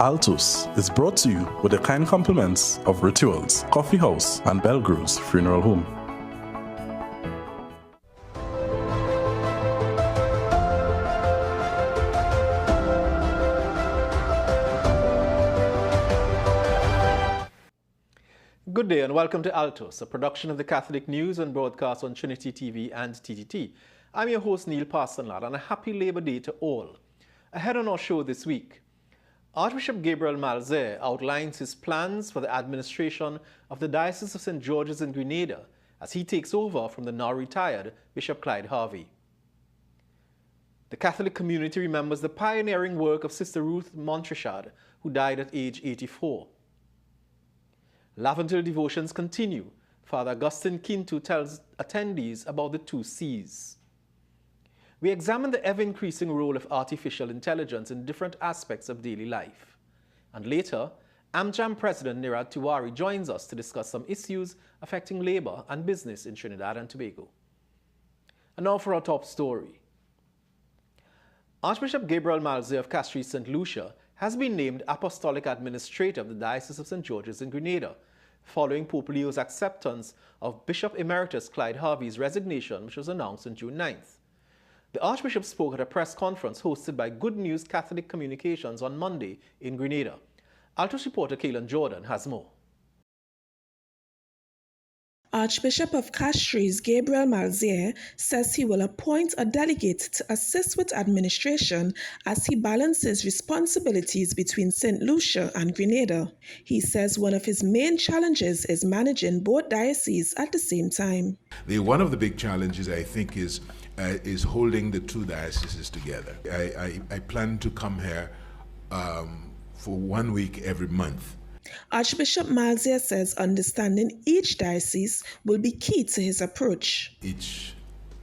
Altos is brought to you with the kind compliments of Rituals, Coffee House, and Belgrew's Funeral Home. Good day and welcome to Altos, a production of the Catholic News and broadcast on Trinity TV and TTT. I'm your host Neil Parsonlad, and a happy Labor Day to all. Ahead on our show this week, Archbishop Gabriel Malzer outlines his plans for the administration of the Diocese of St. George's in Grenada as he takes over from the now-retired Bishop Clyde Harvey. The Catholic community remembers the pioneering work of Sister Ruth Montrechard, who died at age 84. Laventille devotions continue. Father Augustine Kintu tells attendees about the 2 C's. We examine the ever-increasing role of artificial intelligence in different aspects of daily life. And later, AmJam President Nirad Tiwari joins us to discuss some issues affecting labor and business in Trinidad and Tobago. And now for our top story. Archbishop Gabriel Malzer of Castries St. Lucia has been named Apostolic Administrator of the Diocese of St. George's in Grenada, following Pope Leo's acceptance of Bishop Emeritus Clyde Harvey's resignation, which was announced on June 9th. The Archbishop spoke at a press conference hosted by Good News Catholic Communications on Monday in Grenada. Altos reporter Kaelan Jordan has more. Archbishop of Castries Gabriel Malzer says he will appoint a delegate to assist with administration as he balances responsibilities between St. Lucia and Grenada. He says one of his main challenges is managing both dioceses at the same time. One of the big challenges, I think, is holding the 2 dioceses together. I plan to come here for 1 week every month. Archbishop Malzer says understanding each diocese will be key to his approach. Each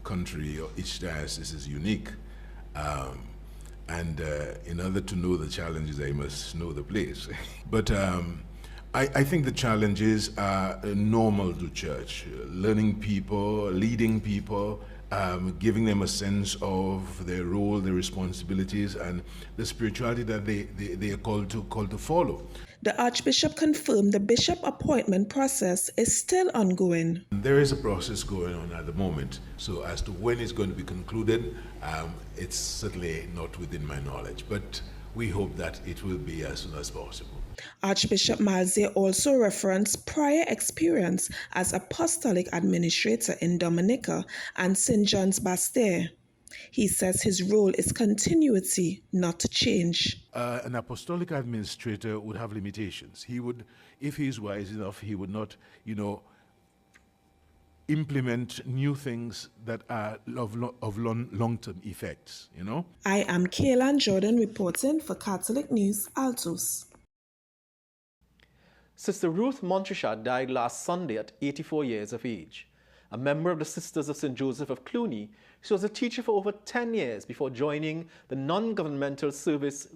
country or each diocese is unique. And in order to know the challenges, I must know the place. But I think the challenges are normal to church. Learning people, leading people, giving them a sense of their role, their responsibilities, and the spirituality that they are called to follow. The Archbishop confirmed the bishop appointment process is still ongoing. There is a process going on at the moment, so as to when it's going to be concluded, it's certainly not within my knowledge, but we hope that it will be as soon as possible. Archbishop Malzer also referenced prior experience as apostolic administrator in Dominica and St. John's Bastille. He says his role is continuity, not change. An apostolic administrator would have limitations. He would, if he is wise enough, he would not, implement new things that are of long-term effects, I am Kaelan Jordan reporting for Catholic News, Altos. Sister Ruth Montrechard died last Sunday at 84 years of age. A member of the Sisters of St. Joseph of Cluny, she was a teacher for over 10 years before joining the non-governmental service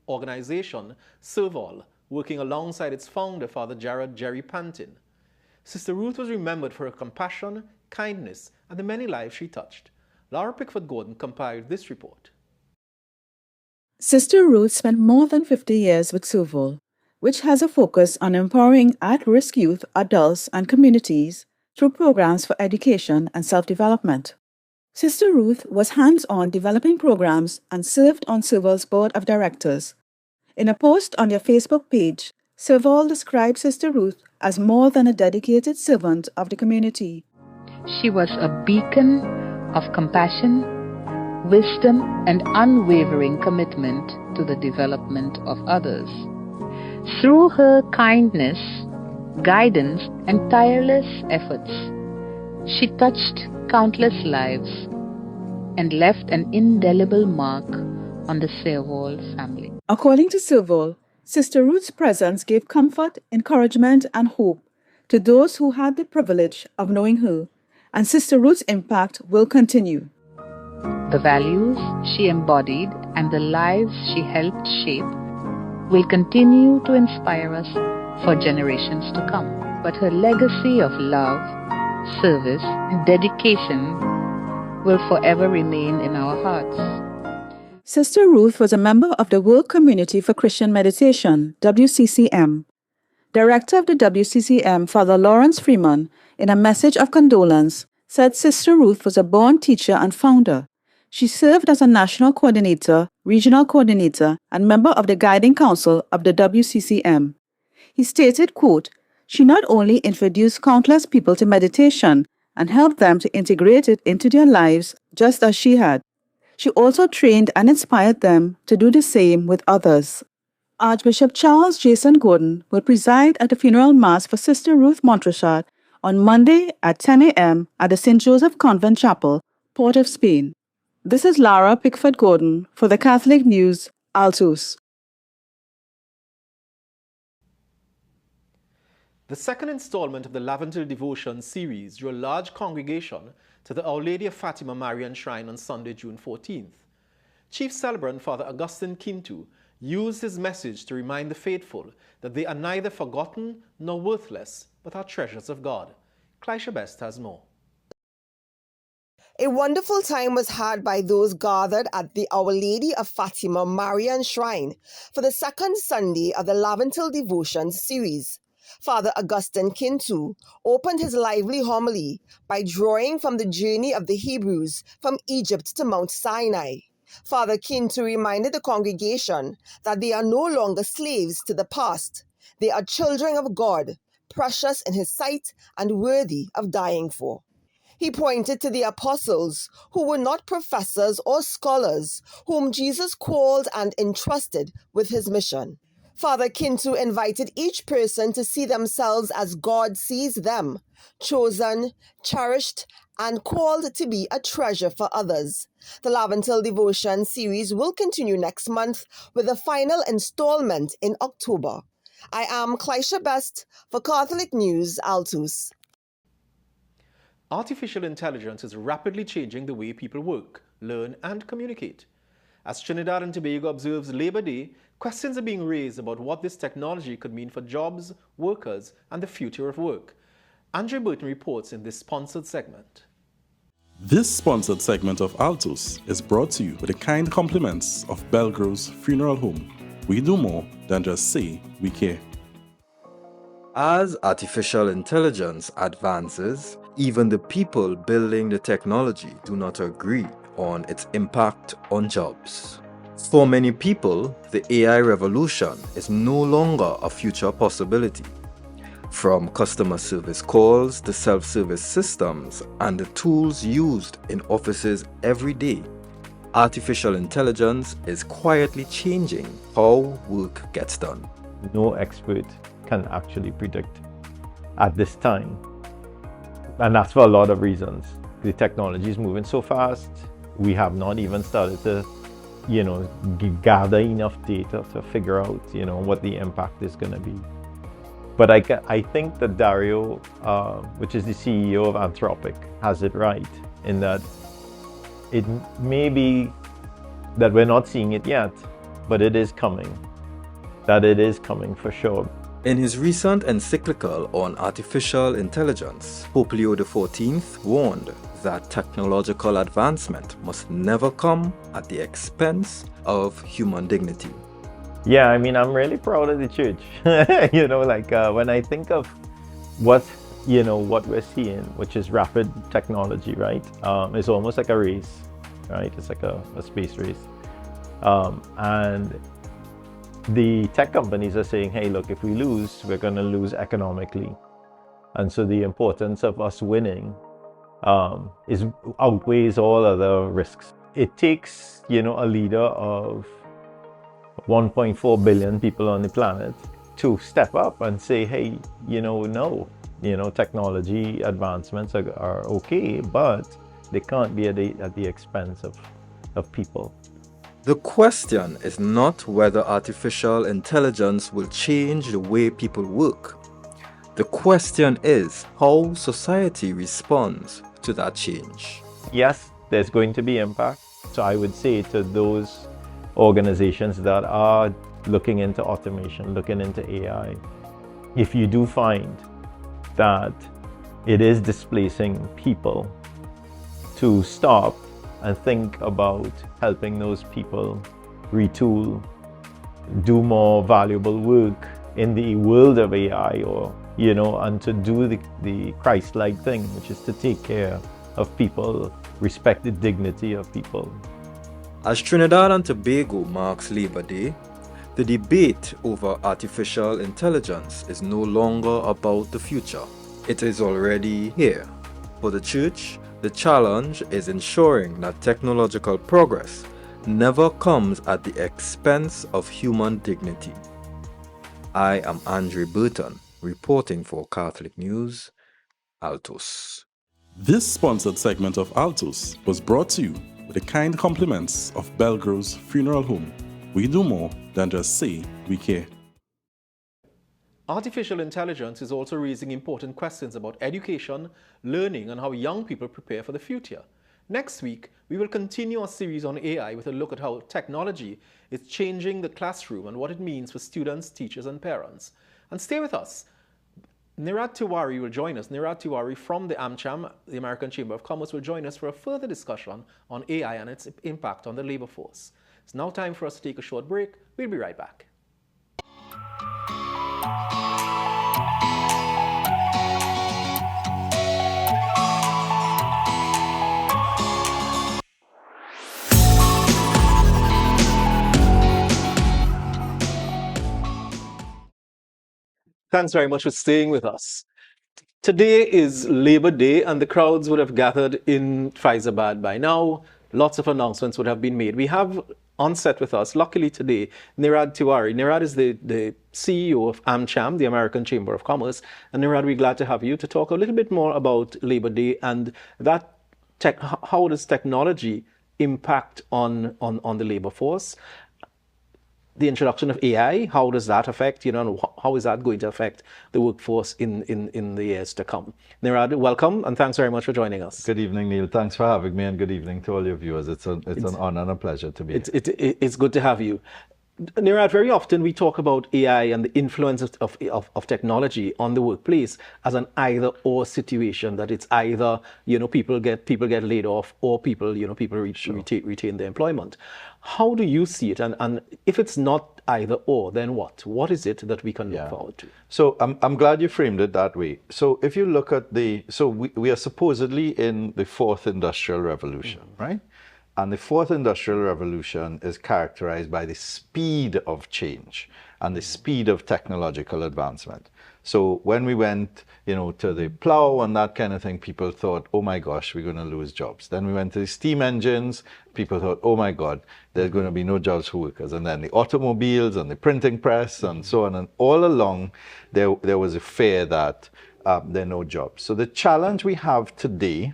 organization, Serval, working alongside its founder, Father Jerry Pantin. Sister Ruth was remembered for her compassion, kindness, and the many lives she touched. Laura Pickford-Gordon compiled this report. Sister Ruth spent more than 50 years with Serval, which has a focus on empowering at-risk youth, adults, and communities through programs for education and self-development. Sister Ruth was hands-on developing programs and served on Serval's board of directors. In a post on their Facebook page, Serval described Sister Ruth as more than a dedicated servant of the community. She was a beacon of compassion, wisdom, and unwavering commitment to the development of others. Through her kindness, guidance, and tireless efforts, she touched countless lives and left an indelible mark on the Serval family. According to Serval, Sister Ruth's presence gave comfort, encouragement, and hope to those who had the privilege of knowing her, and Sister Ruth's impact will continue. The values she embodied and the lives she helped shape will continue to inspire us for generations to come. But her legacy of love, service, and dedication will forever remain in our hearts. Sister Ruth was a member of the World Community for Christian Meditation, WCCM. Director of the WCCM, Father Lawrence Freeman, in a message of condolence, said Sister Ruth was a born teacher and founder. She served as a national coordinator, regional coordinator, and member of the guiding council of the WCCM. He stated, quote, "She not only introduced countless people to meditation and helped them to integrate it into their lives just as she had. She also trained and inspired them to do the same with others." Archbishop Charles Jason Gordon will preside at the funeral mass for Sister Ruth Montreshat on Monday at 10 a.m. at the St. Joseph Convent Chapel, Port of Spain. This is Lara Pickford Gordon for the Catholic News, Altos. The second installment of the Laventil Devotion series drew a large congregation to the Our Lady of Fatima Marian Shrine on Sunday, June 14th. Chief Celebrant Father Augustine Kintu used his message to remind the faithful that they are neither forgotten nor worthless, but are treasures of God. Clisha Best has more. A wonderful time was had by those gathered at the Our Lady of Fatima Marian Shrine for the second Sunday of the Laventil Devotions series. Father Augustine Kintu opened his lively homily by drawing from the journey of the Hebrews from Egypt to Mount Sinai. Father Kintu reminded the congregation that they are no longer slaves to the past. They are children of God, precious in his sight and worthy of dying for. He pointed to the apostles, who were not professors or scholars, whom Jesus called and entrusted with his mission. Father Kintu invited each person to see themselves as God sees them, chosen, cherished, and called to be a treasure for others. The Laventil Devotion series will continue next month with the final installment in October. I am Clisha Best for Catholic News, Altos. Artificial intelligence is rapidly changing the way people work, learn, and communicate. As Trinidad and Tobago observes Labor Day, questions are being raised about what this technology could mean for jobs, workers, and the future of work. Andre Burton reports in this sponsored segment. This sponsored segment of Altos is brought to you with the kind compliments of Belgrove's Funeral Home. We do more than just say we care. As artificial intelligence advances, even the people building the technology do not agree on its impact on jobs. For many people, the AI revolution is no longer a future possibility. From customer service calls to self-service systems and the tools used in offices every day, artificial intelligence is quietly changing how work gets done. No expert can actually predict at this time. And that's for a lot of reasons. The technology is moving so fast. We have not even started to, gather enough data to figure out, what the impact is going to be. But I think that Dario, which is the CEO of Anthropic, has it right in that it may be that we're not seeing it yet, but it is coming. That it is coming for sure. In his recent encyclical on artificial intelligence, Pope Leo XIV warned that technological advancement must never come at the expense of human dignity. Yeah, I'm really proud of the church. When I think of what we're seeing, which is rapid technology, right? It's almost like a race, right? It's like a space race. And the tech companies are saying, hey, look, if we lose, we're going to lose economically. And so the importance of us winning outweighs all other risks. It takes, a leader of 1.4 billion people on the planet to step up and say, hey, no, technology advancements are okay, but they can't be at the expense of people. The question is not whether artificial intelligence will change the way people work. The question is how society responds to that change. Yes, there's going to be impact. So I would say to those organizations that are looking into automation, looking into AI, if you do find that it is displacing people, to stop and think about helping those people retool, do more valuable work in the world of AI, or, and to do the Christ-like thing, which is to take care of people, respect the dignity of people. As Trinidad and Tobago marks Labor Day, the debate over artificial intelligence is no longer about the future. It is already here. For the church, the challenge is ensuring that technological progress never comes at the expense of human dignity. I am Andre Burton, reporting for Catholic News, Altos. This sponsored segment of Altos was brought to you with the kind compliments of Belgro's Funeral Home. We do more than just say we care. Artificial intelligence is also raising important questions about education, learning, and how young people prepare for the future. Next week, we will continue our series on AI with a look at how technology is changing the classroom and what it means for students, teachers, and parents. And stay with us. Nirad Tiwari will join us. Nirad Tiwari from the AmCham, the American Chamber of Commerce, will join us for a further discussion on AI and its impact on the labor force. It's now time for us to take a short break. We'll be right back. Thanks very much for staying with us. Today is Labor Day, and the crowds would have gathered in Faizabad by now. Lots of announcements would have been made. We have on set with us, luckily today, Nirad Tiwari. Nirad is the CEO of AmCham, the American Chamber of Commerce. And Nirad, we're glad to have you to talk a little bit more about Labor Day and that how does technology impact on the labor force? The introduction of AI, how does that affect, and how is that going to affect the workforce in the years to come? Nirad, welcome, and thanks very much for joining us. Good evening, Neil. Thanks for having me, and good evening to all your viewers. It's an honor and a pleasure to be here. It's good to have you. Nirad, very often we talk about AI and the influence of technology on the workplace as an either-or situation, that it's either, people get laid off or people retain their employment. How do you see it? And if it's not either-or, then what? What is it that we can look forward to? So I'm glad you framed it that way. So if you look at we are supposedly in the fourth industrial revolution, right? And the fourth industrial revolution is characterized by the speed of change and the speed of technological advancement. So when we went, to the plow and that kind of thing, people thought, oh my gosh, we're going to lose jobs. Then we went to the steam engines, people thought, oh my God, there's going to be no jobs for workers. And then the automobiles and the printing press and so on. And all along, there was a fear that there are no jobs. So the challenge we have today,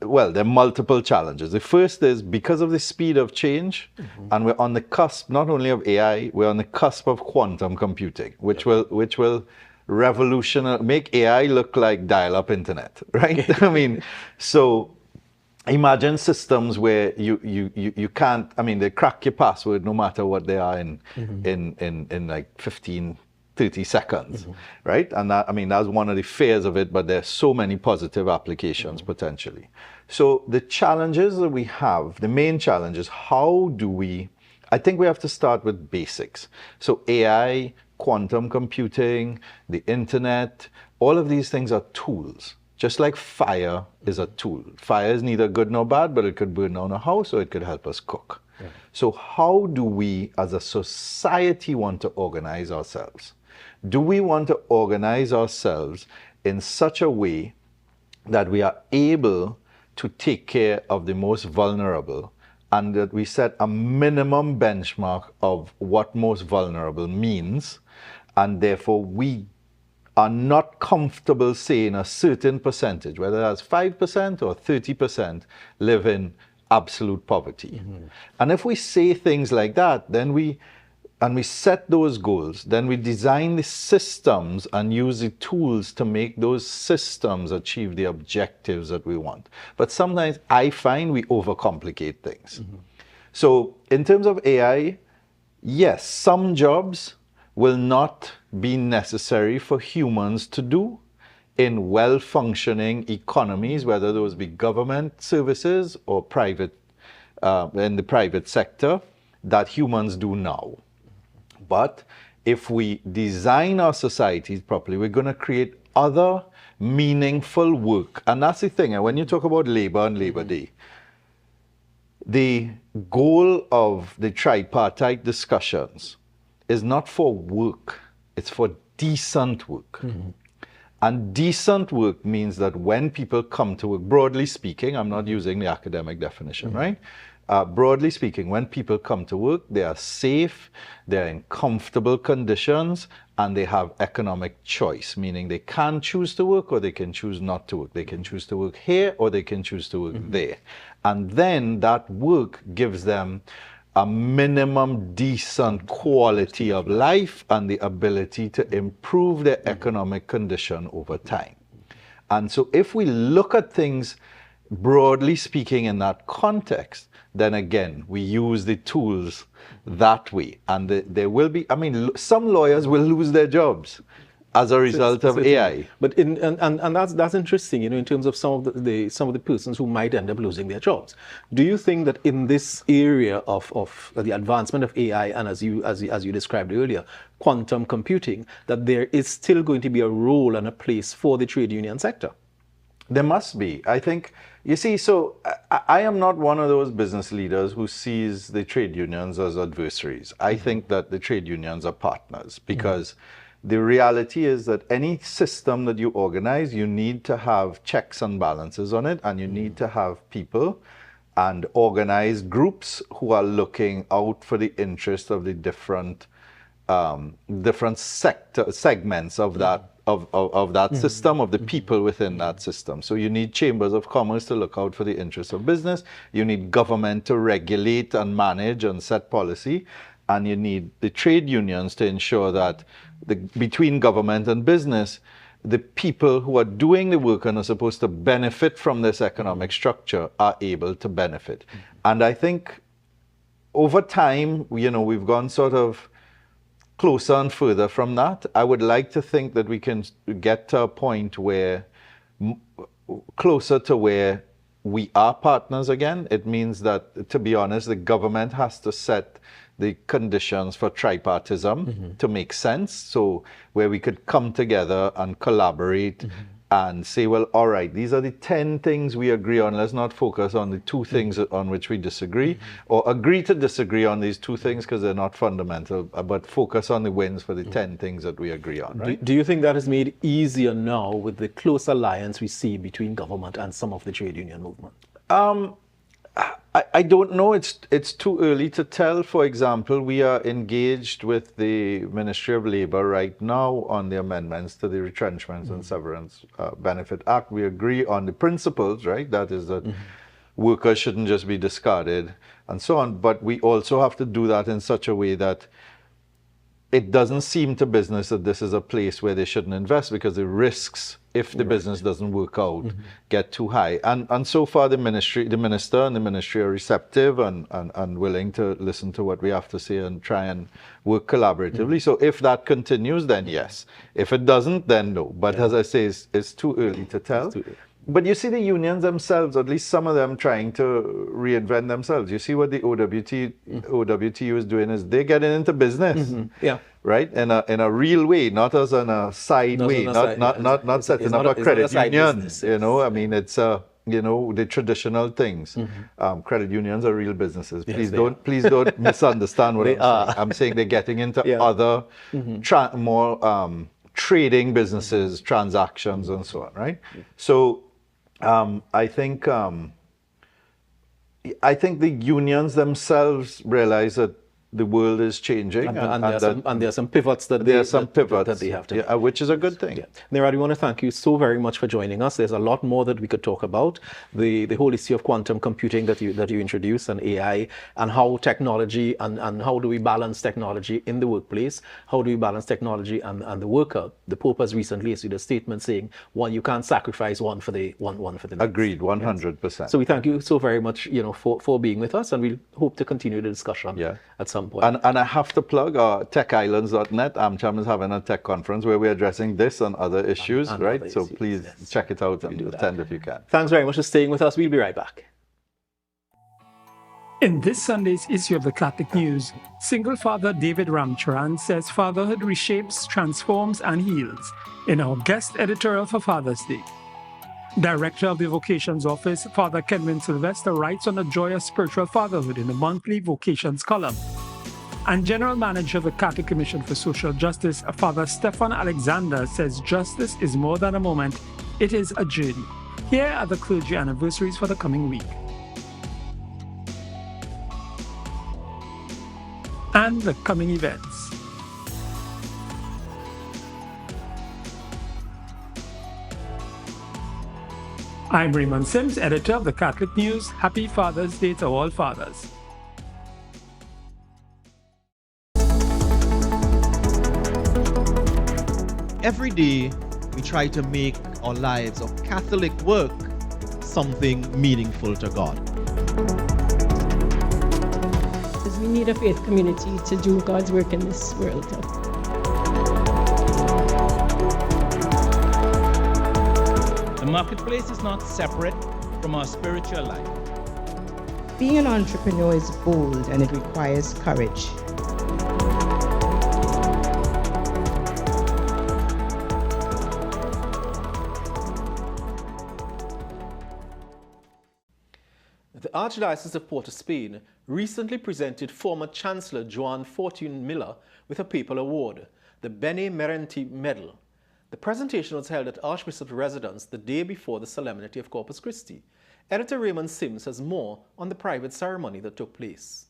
well, there are multiple challenges. The first is because of the speed of change, and we're on the cusp not only of AI, we're on the cusp of quantum computing, which will revolutionize, make AI look like dial-up internet, right? I mean, so imagine systems where you can't, they crack your password no matter what they are in like 15, 30 seconds, right? And that, that's one of the fears of it, but there's so many positive applications potentially. So the challenges that we have, the main challenge is I think we have to start with basics. So AI, quantum computing, the internet, all of these things are tools. Just like fire is a tool. Fire is neither good nor bad, but it could burn down a house or it could help us cook. Yeah. So how do we as a society want to organize ourselves? Do we want to organize ourselves in such a way that we are able to take care of the most vulnerable and that we set a minimum benchmark of what most vulnerable means, and therefore we are not comfortable saying a certain percentage, whether that's 5% or 30%, live in absolute poverty. And if we say things like that, then we set those goals, then we design the systems and use the tools to make those systems achieve the objectives that we want. But sometimes I find we overcomplicate things. So in terms of AI, yes, some jobs will not be necessary for humans to do in well-functioning economies, whether those be government services or private, in the private sector, that humans do now. But if we design our societies properly, we're going to create other meaningful work. And that's the thing. And when you talk about labor and Labor Day, the goal of the tripartite discussions is not for work, it's for decent work. And decent work means that when people come to work, broadly speaking, I'm not using the academic definition, right? Broadly speaking, when people come to work, they are safe, they're in comfortable conditions, and they have economic choice, meaning they can choose to work or they can choose not to work. They can choose to work here or they can choose to work there. And then that work gives them a minimum decent quality of life and the ability to improve their economic condition over time. And so if we look at things broadly speaking in that context, then again, we use the tools that way. And there will be, I mean, some lawyers will lose their jobs as a result of AI. But that's interesting, you know, in terms of some of the persons who might end up losing their jobs. Do you think that in this area of the advancement of AI and as you described earlier, quantum computing, that there is still going to be a role and a place for the trade union sector? There must be. I think, you see, so I am not one of those business leaders who sees the trade unions as adversaries. I think that the trade unions are partners because the reality is that any system that you organize, you need to have checks and balances on it, and you need to have people and organized groups who are looking out for the interest of the different segments of that of that system, of the people within that system. So you need chambers of commerce to look out for the interests of business. You need government to regulate and manage and set policy. And you need the trade unions to ensure that between government and business, the people who are doing the work and are supposed to benefit from this economic structure are able to benefit. And I think over time, you know, we've gone sort of closer and further from that. I would like to think that we can get to a point where, closer to where we are partners again. It means that, to be honest, the government has to set the conditions for tripartism to make sense. So where we could come together and collaborate and say, well, all right, these are the 10 things we agree on. Let's not focus on the 2 things on which we disagree, or agree to disagree on these 2 things because they're not fundamental, but focus on the wins for the 10 things that we agree on. Right? Do you think that is made easier now with the close alliance we see between government and some of the trade union movement? I don't know. It's too early to tell. For example, we are engaged with the Ministry of Labour right now on the amendments to the Retrenchments and Severance Benefit Act. We agree on the principles, right? That is that workers shouldn't just be discarded and so on. But we also have to do that in such a way that it doesn't seem to business that this is a place where they shouldn't invest, because the risks, if the business doesn't work out, get too high. And so far the minister and the ministry are receptive and willing to listen to what we have to say and try and work collaboratively. So if that continues, then yes. If it doesn't, then no. But as I say, it's too early to tell. But you see the unions themselves, at least some of them, trying to reinvent themselves. You see what the OWTU is doing is they're getting into business, right? In a real way, not as in a side way, not setting up a credit union. Business, you know, I mean, it's you know, the traditional things. Credit unions are real businesses. Please don't misunderstand what I'm saying. I'm saying they're getting into other more trading businesses, transactions, and so on, right? So I think the unions themselves realize that the world is changing, and there are some pivots that they have to make. Which is a good thing. Neeraj, we want to thank you so very much for joining us. There's a lot more that we could talk about. The whole issue of quantum computing that you introduced, and AI, and how technology and how do we balance technology in the workplace? How do we balance technology and the worker? The Pope has recently issued a statement saying, you can't sacrifice one for the next. Agreed, 100%. So we thank you so very much, you know, for being with us, and we'll hope to continue the discussion at some one point. And I have to plug techislands.net. AmCham is having a tech conference where we're addressing this and other issues, and right? other So issues, please yes. check it out and do that. attend if you can. Thanks very much for staying with us. We'll be right back. In this Sunday's issue of the Catholic News, single father David Ramcharan says fatherhood reshapes, transforms, and heals in our guest editorial for Father's Day. Director of the Vocations Office, Father Kenwin Sylvester, writes on the joy of spiritual fatherhood in the monthly Vocations column. And General Manager of the Catholic Commission for Social Justice, Father Stefan Alexander, says justice is more than a moment, it is a journey. Here are the clergy anniversaries for the coming week. And the coming events. I'm Raymond Sims, editor of the Catholic News. Happy Father's Day to all fathers. Every day, we try to make our lives of Catholic work something meaningful to God. Because we need a faith community to do God's work in this world. The marketplace is not separate from our spiritual life. Being an entrepreneur is bold and it requires courage. The Archdiocese of Port of Spain recently presented former Chancellor Joan Fortuny Miller with a papal award, the Bene Merenti Medal. The presentation was held at Archbishop's residence the day before the solemnity of Corpus Christi. Editor Raymond Sims has more on the private ceremony that took place.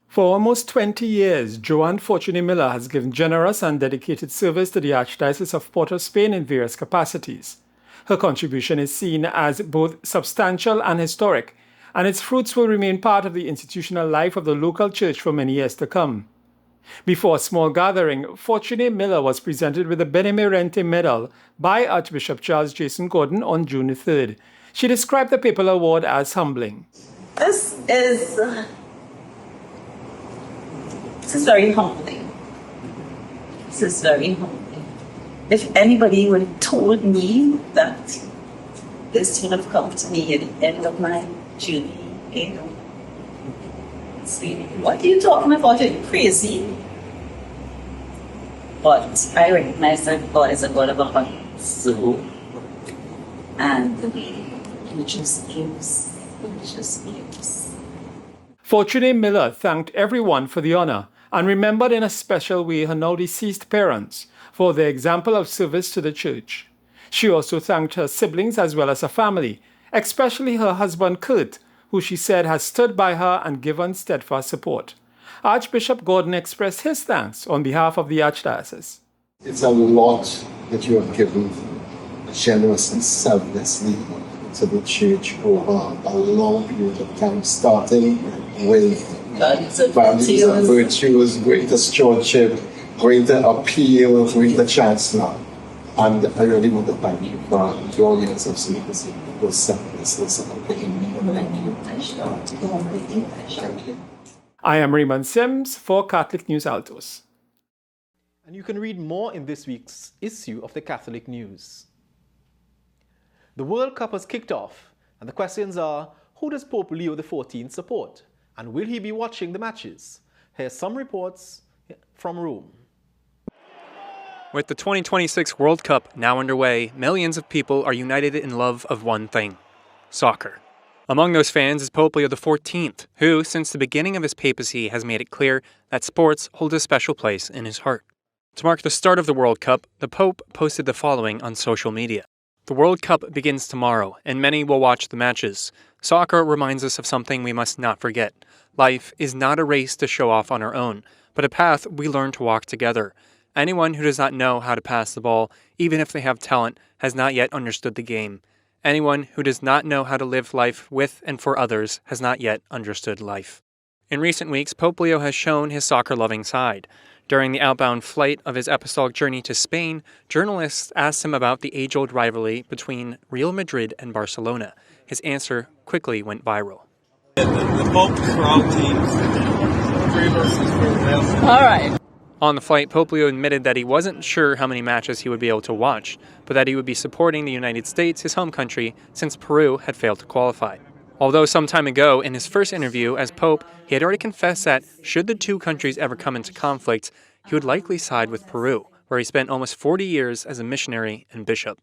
For almost 20 years, Joan Fortuny Miller has given generous and dedicated service to the Archdiocese of Port of Spain in various capacities. Her contribution is seen as both substantial and historic, and its fruits will remain part of the institutional life of the local church for many years to come. Before a small gathering, Fortuny Miller was presented with the Bene Merenti Medal by Archbishop Charles Jason Gordon on June 3rd. She described the papal award as humbling. This is very humbling. This is very humbling. If anybody would have told me that this would have come to me at the end of my journey, you know, what are you talking about? Are you crazy? But I recognize that God is a God of abundance. And He just gives. He just gives. Fortuny Miller thanked everyone for the honor and remembered in a special way her now deceased parents for their example of service to the church. She also thanked her siblings as well as her family, especially her husband Kurt, who she said has stood by her and given steadfast support. Archbishop Gordon expressed his thanks on behalf of the Archdiocese. It's a lot that you have given generously and selflessly to the church over a long period of time, starting with values and virtues, greater stewardship, greater appeal, greater chancellor. And I really want to thank you for your years of service, your selflessness. Thank you. I am Raymond Sims for Catholic News Altos. And you can read more in this week's issue of the Catholic News. The World Cup has kicked off, and the questions are, who does Pope Leo XIV support? And will he be watching the matches? Here's some reports from Rome. With the 2026 World Cup now underway, millions of people are united in love of one thing: soccer. Among those fans is Pope Leo XIV, who, since the beginning of his papacy, has made it clear that sports hold a special place in his heart. To mark the start of the World Cup, the Pope posted the following on social media. The World Cup begins tomorrow, and many will watch the matches. Soccer reminds us of something we must not forget. Life is not a race to show off on our own, but a path we learn to walk together. Anyone who does not know how to pass the ball, even if they have talent, has not yet understood the game. Anyone who does not know how to live life with and for others has not yet understood life. In recent weeks, Pope Leo has shown his soccer-loving side. During the outbound flight of his apostolic journey to Spain, journalists asked him about the age-old rivalry between Real Madrid and Barcelona. His answer quickly went viral. The Pope crowd teams, 3 versus 4. All right. On the flight, Poplio admitted that he wasn't sure how many matches he would be able to watch, but that he would be supporting the United States, his home country, since Peru had failed to qualify. Although some time ago, in his first interview as Pope, he had already confessed that, should the two countries ever come into conflict, he would likely side with Peru, where he spent almost 40 years as a missionary and bishop.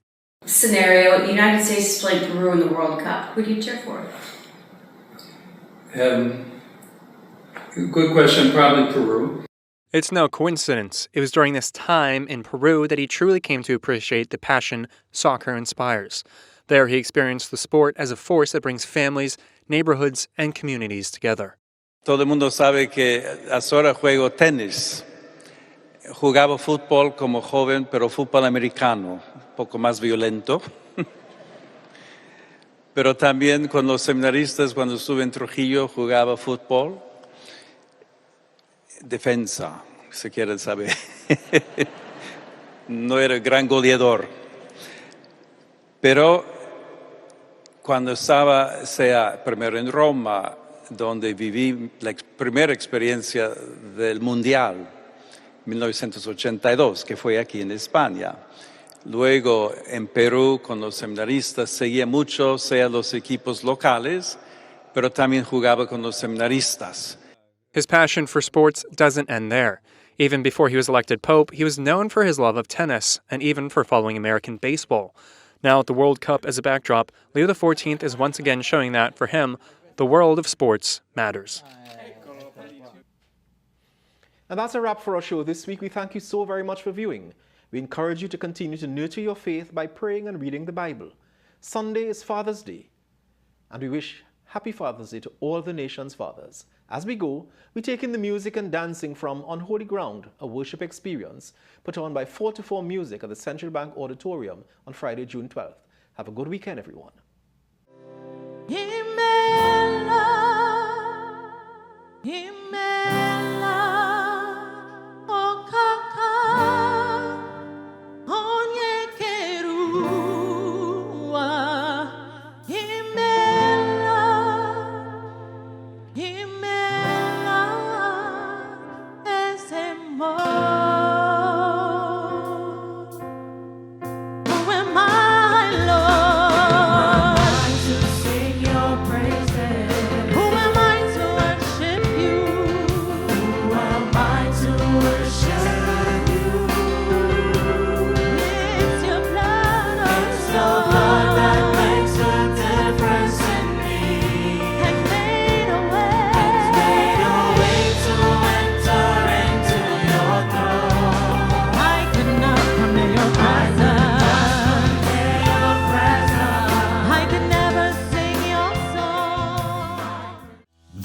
Scenario, the United States is playing Peru in the World Cup. Who do you cheer for? Good question, probably Peru. It's no coincidence. It was during this time in Peru that he truly came to appreciate the passion soccer inspires. There he experienced the sport as a force that brings families, neighborhoods, and communities together. Todo el mundo sabe que ahora juego tenis. Jugaba fútbol como joven, pero fútbol americano, un poco más violento. Pero también con los seminaristas, cuando estuve en Trujillo, jugaba fútbol. Defensa, si quieren saber. No era gran goleador. Pero cuando estaba, primero en Roma, donde viví la primera experiencia del Mundial, 1982, que fue aquí en España. Luego en Perú, con los seminaristas, seguía mucho, los equipos locales, pero también jugaba con los seminaristas. His passion for sports doesn't end there. Even before he was elected Pope, he was known for his love of tennis and even for following American baseball. Now, with the World Cup as a backdrop, Leo XIV is once again showing that, for him, the world of sports matters. And that's a wrap for our show this week. We thank you so very much for viewing. We encourage you to continue to nurture your faith by praying and reading the Bible. Sunday is Father's Day, and we wish Happy Father's Day to all the nation's fathers. As we go, we take in the music and dancing from On Holy Ground, a worship experience put on by 4-4 Music at the Central Bank Auditorium on Friday, June 12th. Have a good weekend, everyone.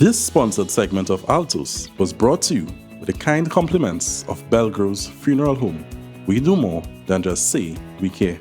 This sponsored segment of Altos was brought to you with the kind compliments of Belgro's Funeral Home. We do more than just say we care.